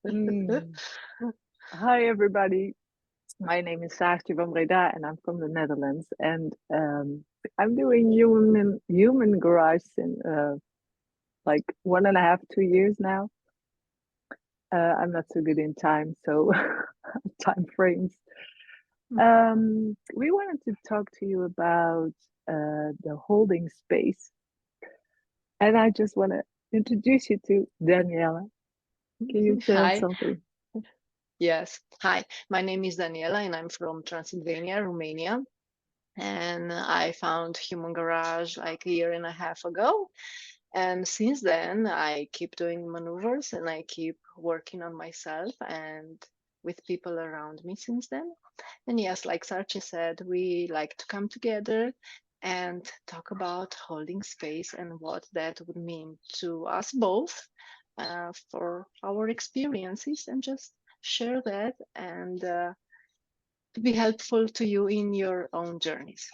Mm. Hi, everybody. My name is Saartje from Breda, and I'm from the Netherlands. And I'm doing human garage in like 1.5, 2 years now. I'm not so good in time, so time frames. We wanted to talk to you about the holding space, and I just want to introduce you to Daniela. Can you tell Hi. something? Yes. Hi. My name is Daniella and I'm from Transylvania, Romania. And I found Human Garage like a year and a half ago. And since then, I keep doing maneuvers and I keep working on myself and with people around me since then. And yes, like Saartje said, we like to come together and talk about holding space and what that would mean to us both for our experiences and just share that and to be helpful to you in your own journeys.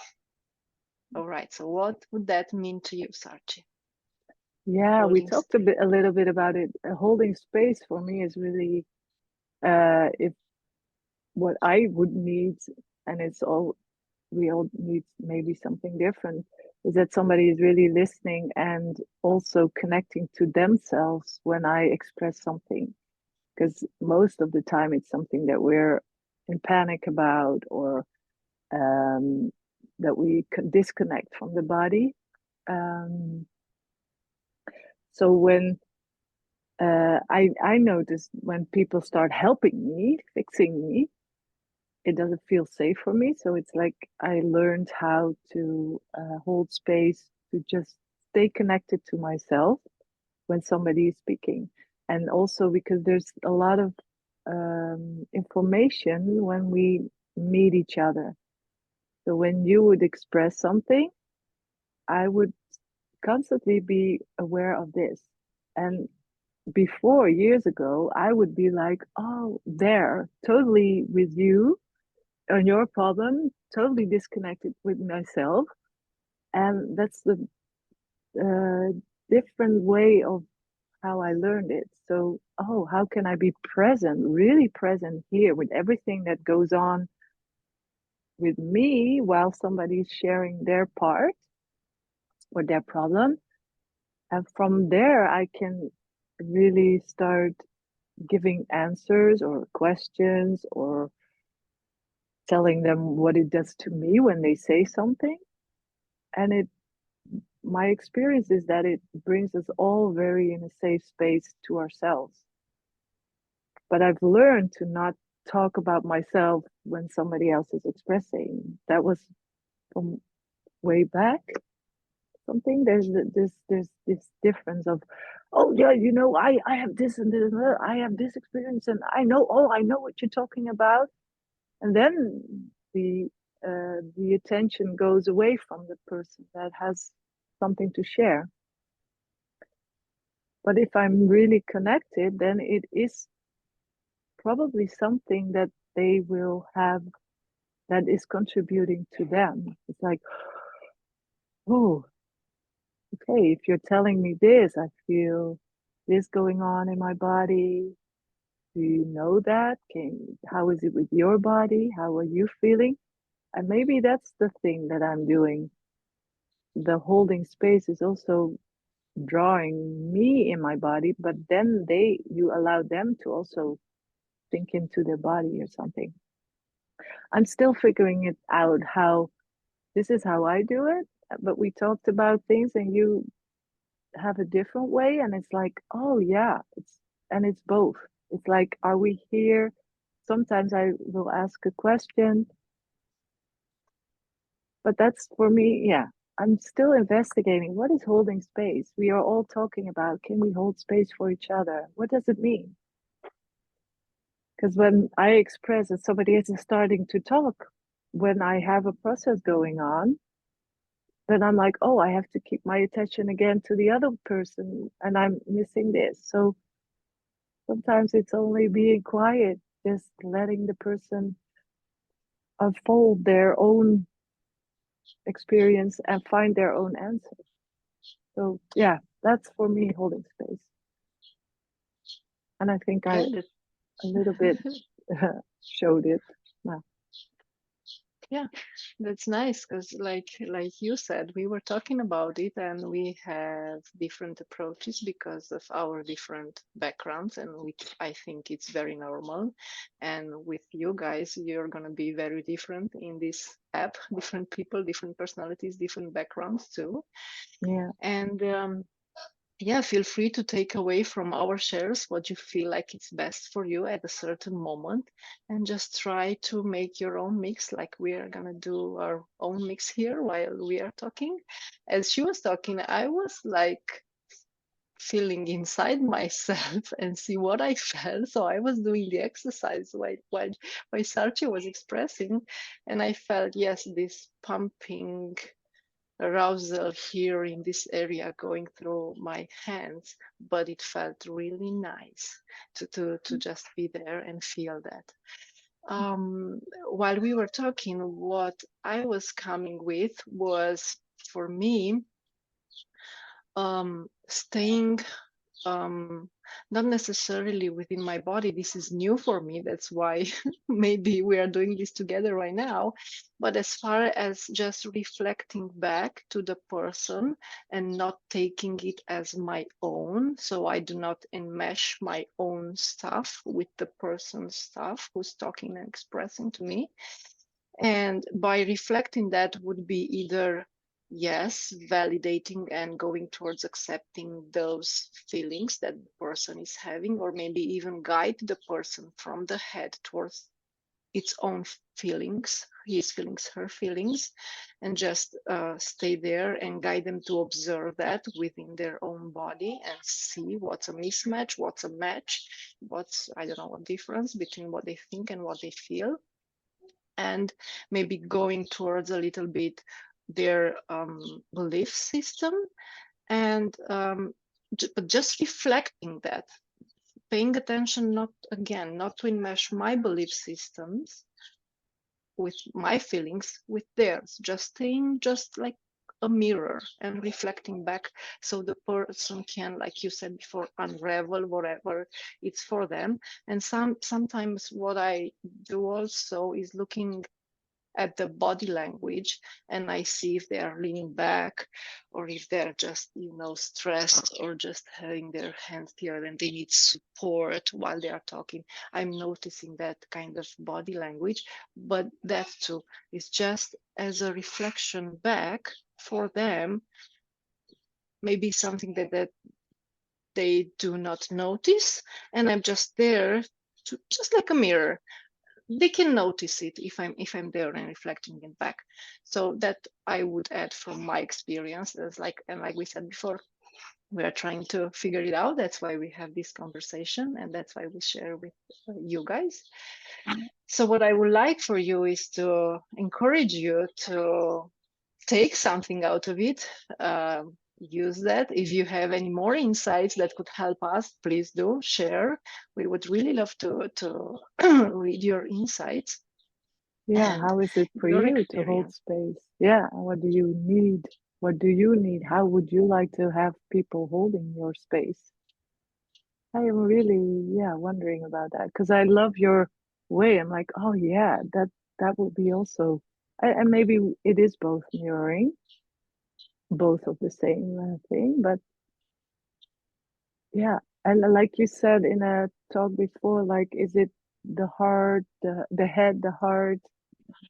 All right, so what would that mean to you, Saartje? Yeah, we Holding talked space. a little bit about it. Holding space for me is really if what I would need, and it's all we all need maybe something different, is that somebody is really listening and also connecting to themselves when I express something. Because most of the time it's something that we're in panic about or um, that we disconnect from the body. Um, so when I noticed when people start helping me, fixing me, it doesn't feel safe for me. So it's like I learned how to hold space to just stay connected to myself when somebody is speaking. And also because there's a lot of information when we meet each other. So when you would express something, I would constantly be aware of this. And before, years ago, I would be like, oh, there, totally with you on your problem, totally disconnected with myself. And that's the uh, different way of how I learned it. So, oh, how can I be present, really present here with everything that goes on with me while somebody is sharing their part or their problem? And from there, I can really start giving answers or questions or telling them what it does to me when they say something. And it my experience is that it brings us all very in a safe space to ourselves. But I've learned to not talk about myself when somebody else is expressing. That was from way back. Something there's this difference of, oh yeah, I have this and this, and that. I have this experience, and I know what you're talking about. And then the attention goes away from the person that has something to share. But if I'm really connected, then it is probably something that they will have that is contributing to them. It's like, oh, okay, if you're telling me this, I feel this going on in my body. Do you know that? How is it with your body? How are you feeling? And maybe that's the thing that I'm doing. The holding space is also drawing me in my body, but then you allow them to also sink into their body or something. I'm still figuring it out how this is how I do it, but we talked about things and you have a different way, and it's like, oh yeah, it's both. It's like, are we here? Sometimes I will ask a question, but that's for me, yeah. I'm still investigating what is holding space. We are all talking about, can we hold space for each other? What does it mean? Because when I express that somebody is starting to talk, when I have a process going on, then I'm like, oh, I have to keep my attention again to the other person and I'm missing this. So sometimes it's only being quiet, just letting the person unfold their own experience and find their own answer. So yeah, that's for me holding space. And I think I Good. a little bit showed it. Yeah, that's nice because like you said, we were talking about it and we have different approaches because of our different backgrounds, and which I think it's very normal. And with you guys, you're gonna be very different in this app, different people, different personalities, different backgrounds too. Yeah, And yeah, feel free to take away from our shares what you feel like it's best for you at a certain moment, and just try to make your own mix. Like we are gonna do our own mix here while we are talking. As she was talking, I was like feeling inside myself and see what I felt. So I was doing the exercise while Saartje was expressing, and I felt, yes, this pumping arousal here in this area going through my hands, but it felt really nice to just be there and feel that. While we were talking, what I was coming with was, for me, staying um, not necessarily within my body. This is new for me. That's why maybe we are doing this together right now. But as far as just reflecting back to the person and not taking it as my own, so I do not enmesh my own stuff with the person's stuff who's talking and expressing to me. And by reflecting, that would be either, yes, validating and going towards accepting those feelings that the person is having, or maybe even guide the person from the head towards its own feelings, his feelings, her feelings, and just stay there and guide them to observe that within their own body and see what's a mismatch, what's a match, what's, I don't know, a difference between what they think and what they feel, and maybe going towards a little bit their belief system, and but just reflecting that, paying attention, not again, not to enmesh my belief systems with my feelings with theirs, just staying just like a mirror and reflecting back, so the person can, like you said before, unravel whatever it's for them. And sometimes what I do also is looking at the body language, and I see if they are leaning back or if they're just, stressed or just having their hands here and they need support while they are talking. I'm noticing that kind of body language, but that too is just as a reflection back for them, maybe something that they do not notice, and I'm just there to, just like a mirror, they can notice it if I'm there and reflecting it back. So that I would add from my experience, as like we said before, we are trying to figure it out. That's why we have this conversation, and that's why we share with you guys. So what I would like for you is to encourage you to take something out of it. Use that. If you have any more insights that could help us, please do share. We would really love to read your insights yeah. and How is it for your you to hold experience. space? Yeah, what do you need? What do you need? How would you like to have people holding your space? I am really, yeah, wondering about that because I love your way. I'm like, oh yeah, that would be also, and maybe it is both mirroring, both of the same thing. But yeah, and like you said in a talk before, like, is it the heart, the head, the heart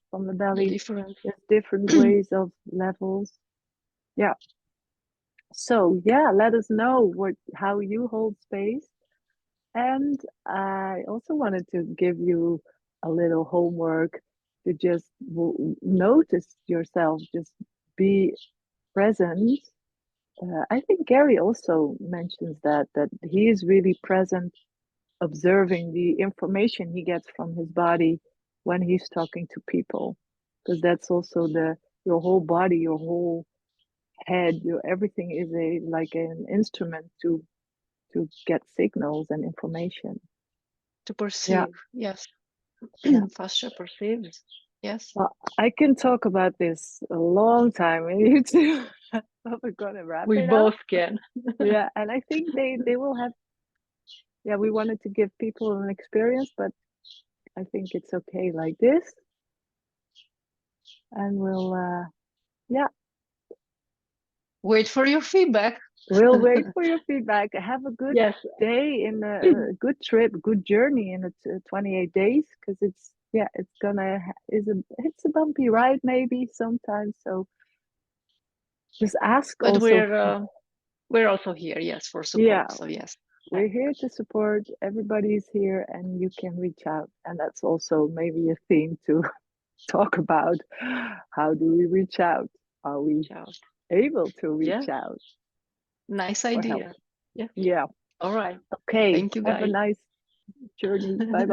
from the The belly? different. There's different ways of levels. Yeah. So yeah, let us know how you hold space. And I also wanted to give you a little homework to just notice yourself, just be present. I think Gary also mentions that he is really present, observing the information he gets from his body when he's talking to people, because that's also your whole body, your whole head, your everything is a like an instrument to get signals and information. To Yeah, perceive, yes. yeah. Fascia perceives, yes. Well, I can talk about this a long time, and you too. But we're gonna wrap We it up. both can. Yeah, and I think they will have yeah, we wanted to give people an experience, but I think it's okay like this. And yeah, Wait for your feedback. we'll wait for your feedback. Have a good Yes. day in a good trip, good journey in the 28 days, because it's a bumpy ride maybe sometimes. So just ask But also. we're also here, yes, for Yeah, support. So yes. we're here to support. Everybody's here, and you can reach out. And that's also maybe a theme to talk about. How do we reach out? Are we Ciao. able to Yeah. reach out Nice for help? idea. Yeah. Yeah. All right. Okay. Thank you, Have a guys. nice journey. Bye bye.